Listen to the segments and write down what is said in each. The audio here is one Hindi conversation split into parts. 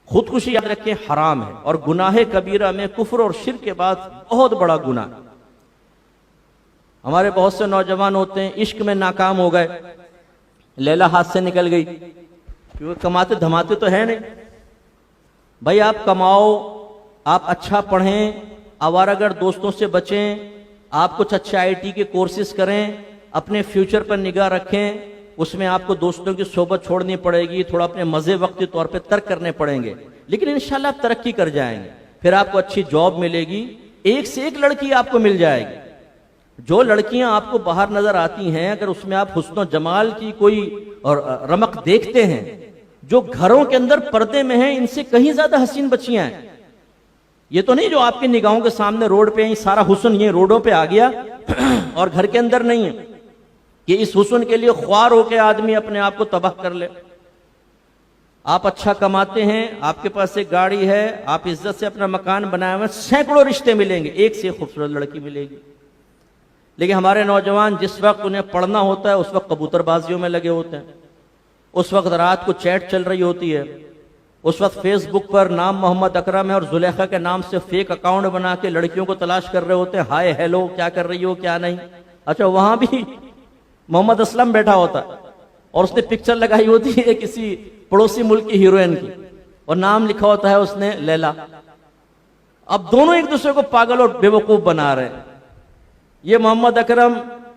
खुदकुशी याद रखें हराम है, और गुनाह कबीरा में कुफ्र और शिर्क के बाद बहुत बड़ा गुनाह। हमारे बहुत से नौजवान होते हैं इश्क में नाकाम हो गए, लैला हाथ से निकल गई, क्योंकि कमाते धमाते तो है नहीं। भाई आप कमाओ, आप अच्छा पढ़ें, आवारागर्द दोस्तों से बचें, आप कुछ अच्छे आईटी के कोर्सेज करें, अपने फ्यूचर पर निगाह रखें। उसमें आपको दोस्तों की सोबत छोड़नी पड़ेगी, थोड़ा अपने मजे वक्ती तौर पे तर्क करने पड़ेंगे, लेकिन इंशाल्लाह आप तरक्की कर जाएंगे। फिर आपको अच्छी जॉब मिलेगी, एक से एक लड़की आपको मिल जाएगी। जो लड़कियां आपको बाहर नजर आती हैं, अगर उसमें आप हुस्न जमाल की कोई और रमक देखते हैं, जो घरों के अंदर पर्दे में हैं, इनसे कहीं ज्यादा हसीन बच्चियां हैं। ये तो नहीं जो आपकी निगाहों के सामने रोड पे सारा हुस्न ये रोडों पे आ गया और घर के अंदर नहीं है, कि इस हुस्न के लिए ख्वार होकर आदमी अपने आप को तबाह कर ले। आप अच्छा कमाते हैं, आपके पास एक गाड़ी है, आप इज्जत से अपना मकान बनाए हुए, सैकड़ों रिश्ते मिलेंगे, एक से खूबसूरत लड़की मिलेगी। लेकिन हमारे नौजवान जिस वक्त उन्हें पढ़ना होता है उस वक्त कबूतरबाजियों में लगे होते हैं, उस वक्त रात को चैट चल रही होती है, उस वक्त फेसबुक पर नाम मोहम्मद अकरम है और जुलेखा के नाम से फेक अकाउंट बना के लड़कियों को तलाश कर रहे होते हैं, हाय हेलो क्या कर रही हो क्या नहीं। अच्छा वहां भी मोहम्मद असलम बैठा होता है और उसने पिक्चर लगाई होती है किसी पड़ोसी मुल्क की हीरोइन की, और नाम लिखा होता है उसने लैला। अब दोनों एक दूसरे को पागल और बेवकूफ बना रहे हैं। ये मोहम्मद अकरम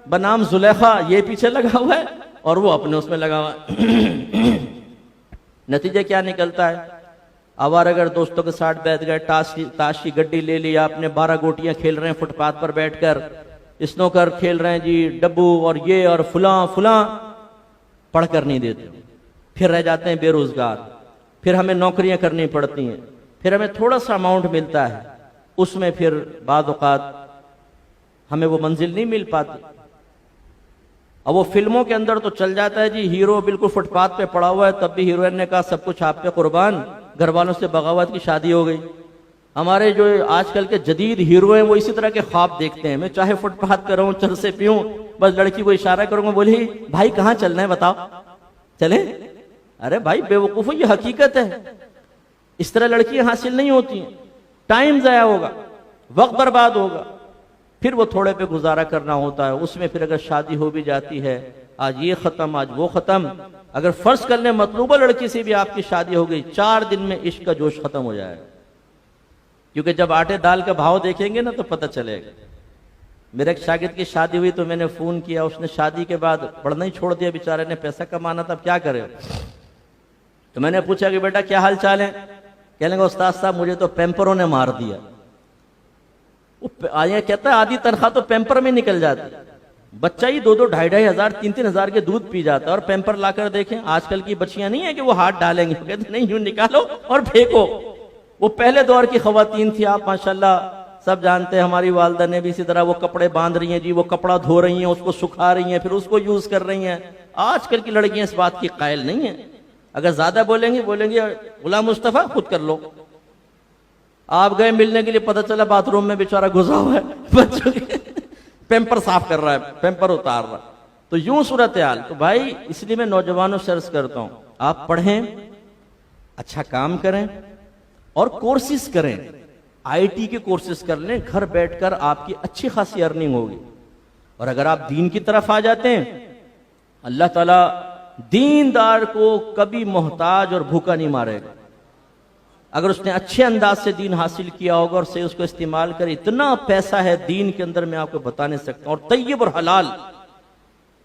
बनाम जुलेखा ये पीछे लगा हुआ है और वो अपने उसमें लगा हुआ है। नतीजा क्या निकलता है? आवारागर दोस्तों के साथ बैठ गए, ताश की गड्डी ले ली आपने, 12 गोटियां खेल रहे हैं फुटपाथ पर बैठकर, स्नोकर खेल रहे हैं जी, डब्बू और ये और फुला फुला, पढ़कर नहीं देते, फिर रह जाते हैं बेरोजगार, फिर हमें नौकरियां करनी पड़ती हैं, फिर हमें थोड़ा सा अमाउंट मिलता है, उसमें फिर बाद औकात हमें वो मंजिल नहीं मिल पाती। अब वो फिल्मों के अंदर तो चल जाता है जी, हीरो बिल्कुल फुटपाथ पे पड़ा हुआ है, तब भी हीरोइन ने कहा सब कुछ आप पे कुर्बान, घर वालों से बगावत की शादी हो गई। हमारे जो आजकल के जदीद हीरो हैं वो इसी तरह के ख्वाब देखते हैं, मैं चाहे फुटपाथ पे रहूं, चल से पीऊं, बस लड़की को इशारा करूंगा, बोली भाई कहां चलना है बताओ, चले। अरे भाई बेवकूफो, ये हकीकत है। इस तरह लड़कियां हासिल नहीं होती, टाइम जाया होगा, वक्त बर्बाद होगा, फिर वो थोड़े पे गुजारा करना होता है। उसमें फिर अगर शादी हो भी जाती है, आज ये खत्म आज वो खत्म, अगर फर्ज कर ले मतलूबा लड़की से भी आपकी शादी हो गई, 4 दिन में इश्क का जोश खत्म हो जाएगा। क्योंकि जब आटे दाल का भाव देखेंगे ना तो पता चलेगा। मेरे एक शागिर्द की शादी हुई तो मैंने फोन किया, उसने शादी के बाद पढ़ना ही छोड़ दिया, बेचारे ने पैसा कमाना था, अब क्या करे। तो मैंने पूछा कि बेटा क्या हाल चाल है? कहने लगा उस्ताद साहब मुझे तो पैम्परों ने मार दिया। आया कहता है आधी तनख्वाह तो पैम्पर में निकल जाती, बच्चा ही 2-2, 2,500, 2,500, 3-3 हजार के दूध पी जाता है, और पैम्पर लाकर देखें आजकल की बच्चियां नहीं है कि वो हाथ डालेंगे, कहते नहीं, यूं निकालो और फेंको। वो पहले दौर की खवातीन थी, आप माशाल्लाह सब जानते हैं, हमारी वालदा ने भी इसी तरह वो कपड़े बांध रही हैं जी, वो कपड़ा धो रही हैं, उसको सुखा रही हैं, फिर उसको यूज कर रही हैं। आजकल की लड़कियां इस बात की कायल नहीं है, अगर ज्यादा बोलेंगे गुलाम मुस्तफा खुद कर लो। आप गए मिलने के लिए, पता चला बाथरूम में बेचारा घुसा हुआ है, बच्चों के पैम्पर साफ कर रहा है, पैम्पर उतार रहा है। तो यूं सूरत हाल। तो भाई इसलिए मैं नौजवानों से अर्ज करता हूं, आप पढ़ें, अच्छा काम करें और कोर्सेज करें, आईटी के कोर्सेज कर लें, घर बैठकर आपकी अच्छी खासी अर्निंग होगी। और अगर आप दीन की तरफ आ जाते हैं, अल्लाह ताला दीनदार को कभी मोहताज और भूखा नहीं मारेगा। अगर उसने अच्छे अंदाज से दीन हासिल किया होगा और से उसको इस्तेमाल कर, इतना पैसा है दीन के अंदर मैं आपको बता नहीं सकता। और तैयब और हलाल,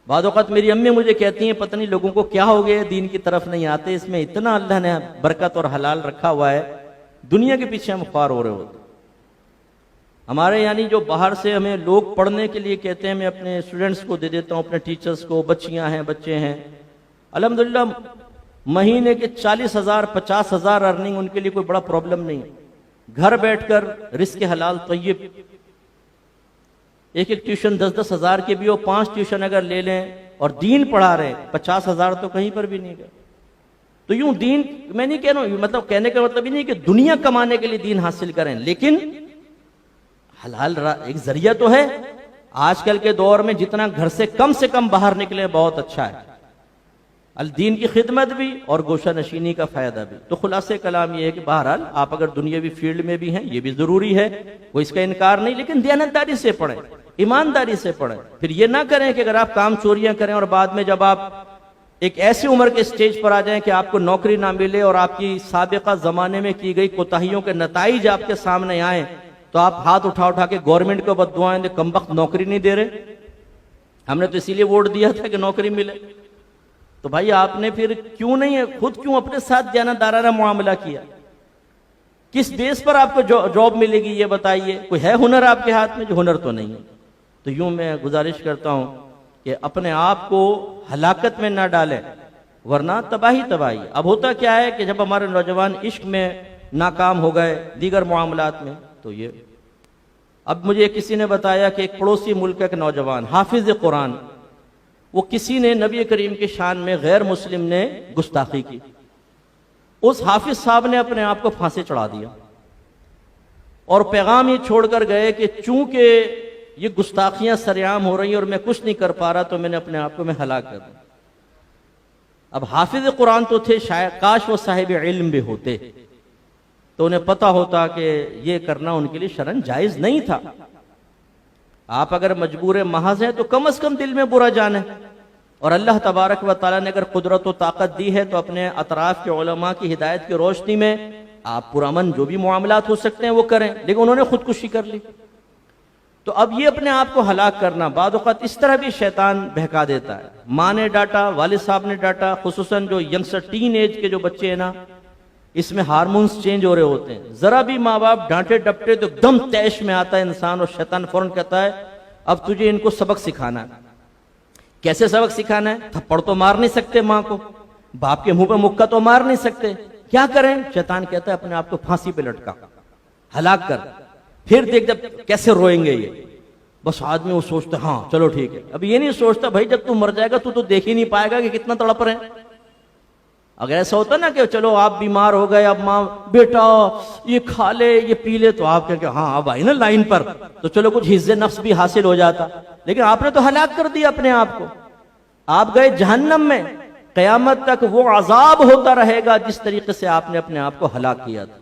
बाद औक़ात मेरी अम्मी मुझे कहती हैं पता नहीं लोगों को क्या हो गया, दीन की तरफ नहीं आते, इसमें इतना अल्लाह ने बरकत और हलाल रखा हुआ है, दुनिया के पीछे हम ख्वार हो रहे होते। हमारे यानी जो बाहर से हमें लोग पढ़ने के लिए कहते हैं, मैं अपने स्टूडेंट्स को दे देता हूँ, अपने टीचर्स को, बच्चियां हैं बच्चे हैं, अल्हम्दुलिल्लाह महीने के 40,000 50,000 अर्निंग उनके लिए कोई बड़ा प्रॉब्लम नहीं है। घर बैठकर रिस्क हलाल तैयब, एक ट्यूशन 10-10 हजार के भी हो, 5 ट्यूशन अगर ले लें और दीन पढ़ा रहे, 50,000 तो कहीं पर भी नहीं गए। तो यूं दीन, मैं नहीं कह रहा हूं, मतलब कहने का मतलब ही नहीं कि दुनिया कमाने के लिए दीन हासिल करें, लेकिन हलाल एक जरिया तो है। आजकल के दौर में जितना घर से कम बाहर निकले बहुत अच्छा है। अल दीन की खिदमत भी और गोशा नशीनी का फायदा भी। तो खुलासे कलाम ये है कि बहरहाल आप अगर दुनियावी फील्ड में भी हैं, ये भी जरूरी है, वो इसका इनकार नहीं, लेकिन दयानतदारी से पढ़ें, ईमानदारी से पढ़ें। फिर ये ना करें कि अगर आप काम चोरियां करें और बाद में जब आप एक ऐसी उम्र के स्टेज पर आ जाएं कि आपको नौकरी ना मिले और आपकी साबिका जमाने में की गई कोताहियों के नताइज आपके सामने आए, तो आप हाथ उठा उठा के गवर्नमेंट को बददुआएं दे, कमबख्त नौकरी नहीं दे रहे, हमने तो इसीलिए वोट दिया था कि नौकरी मिले। तो भाई आपने फिर क्यों नहीं खुद क्यों अपने साथ दयानतदाराना मुआमला किया? किस बेस पर आपको जॉब मिलेगी ये बताइए? कोई है हुनर आपके हाथ में? जो हुनर तो नहीं है। तो यूं मैं गुजारिश करता हूं कि अपने आप को हलाकत में ना डालें, वरना तबाही तबाही। अब होता क्या है कि जब हमारे नौजवान इश्क में नाकाम हो गए, दीगर मामलात में, तो ये अब मुझे किसी ने बताया कि एक पड़ोसी मुल्क का एक नौजवान हाफिज कुरान, वो किसी ने नबी करीम की शान में गैर मुस्लिम ने गुस्ताखी की, उस हाफिज साहब ने अपने आप को फांसी चढ़ा दिया और पैगाम ये छोड़कर गए कि चूंकि ये गुस्ताखियां सरेआम हो रही हैं और मैं कुछ नहीं कर पा रहा, तो मैंने अपने आप को मैं हलाक कर दिया। अब हाफिज कुरान तो थे, शायद काश वो साहिब इल्म भी होते तो उन्हें पता होता कि ये करना उनके लिए शरन जायज नहीं था। आप अगर मजबूर महज हैं तो कम से कम दिल में बुरा जाने, और अल्लाह तबारक व तआला ने अगर कुदरत व ताकत दी है तो अपने अतराफ के उलमा की हिदायत की रोशनी में आप पुरअमन जो भी मामलात हो सकते हैं वो करें, लेकिन उन्होंने खुदकुशी कर ली। तो अब ये अपने आप को हलाक करना बाद औक़ात इस तरह भी शैतान बहका देता है। माँ ने डांटा, वालिद साहब ने डांटा, खुसूसन जो यंगस्टर टीन एज के जो बच्चे हैं ना, इसमें हार्मोन्स चेंज हो रहे होते हैं, जरा भी माँ बाप डांटे डपटे तो एकदम तैश में आता है इंसान, और शैतान फौरन कहता है अब तुझे इनको सबक सिखाना है। कैसे सबक सिखाना है? थप्पड़ तो मार नहीं सकते माँ को, बाप के मुंह पे मुक्का तो मार नहीं सकते, क्या करें? शैतान कहता है अपने आप को फांसी पे लटका, हलाक कर, फिर देख जब कैसे रोएंगे ये। बस आदमी वो सोचता हाँ चलो ठीक है। अब ये नहीं सोचता भाई जब तू मर जाएगा तू तो देख ही नहीं पाएगा कि कितना तड़प रहे हैं। अगर ऐसा होता ना कि चलो आप बीमार हो गए, अब माँ बेटा ये खा ले ये पी ले, तो आप क्या हाँ अब आई ना लाइन पर, तो चलो कुछ हिस्से नफ्स भी हासिल हो जाता। लेकिन आपने तो हलाक कर दिया अपने आप को, आप गए जहन्नम में, कयामत तक वो अजाब होता रहेगा जिस तरीके से आपने अपने आप को हलाक किया था।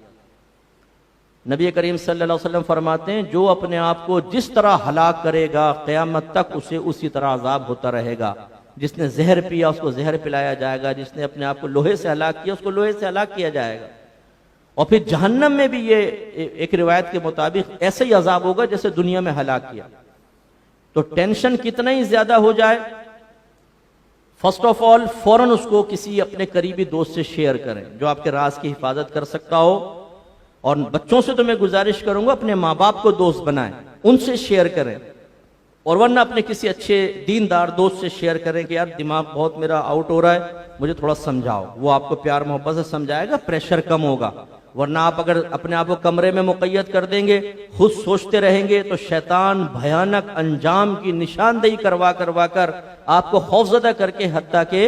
नबी करीम सल्लल्लाहु अलैहि वसल्लम फरमाते हैं जो अपने आप को जिस तरह हलाक करेगा कयामत तक उसे उसी तरह अजाब होता रहेगा। जिसने जहर पिया उसको जहर पिलाया जाएगा, जिसने अपने आप को लोहे से हलाक किया उसको लोहे से हलाक किया जाएगा। और फिर जहन्नम में भी ये एक रिवायत के मुताबिक ऐसे ही अजाब होगा जैसे दुनिया में हलाक किया। तो टेंशन कितना ही ज्यादा हो जाए, फर्स्ट ऑफ ऑल फौरन उसको किसी अपने करीबी दोस्त से शेयर करें जो आपके राज की हिफाजत कर सकता हो। और बच्चों से तो मैं गुजारिश करूंगा अपने माँ बाप को दोस्त बनाएं, उनसे शेयर करें, और वरना अपने किसी अच्छे दीनदार दोस्त से शेयर करें कि यार दिमाग बहुत मेरा आउट हो रहा है, मुझे थोड़ा समझाओ। वो आपको प्यार मोहब्बत से समझाएगा, प्रेशर कम होगा। वरना आप अगर अपने आप को कमरे में मुक़य्यद कर देंगे, खुद सोचते रहेंगे, तो शैतान भयानक अंजाम की निशानदेही करवा करवा कर आपको खौफजदा करके हत्ता के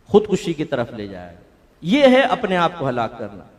खुदकुशी की तरफ ले जाएगा। ये है अपने आप को हलाक करना।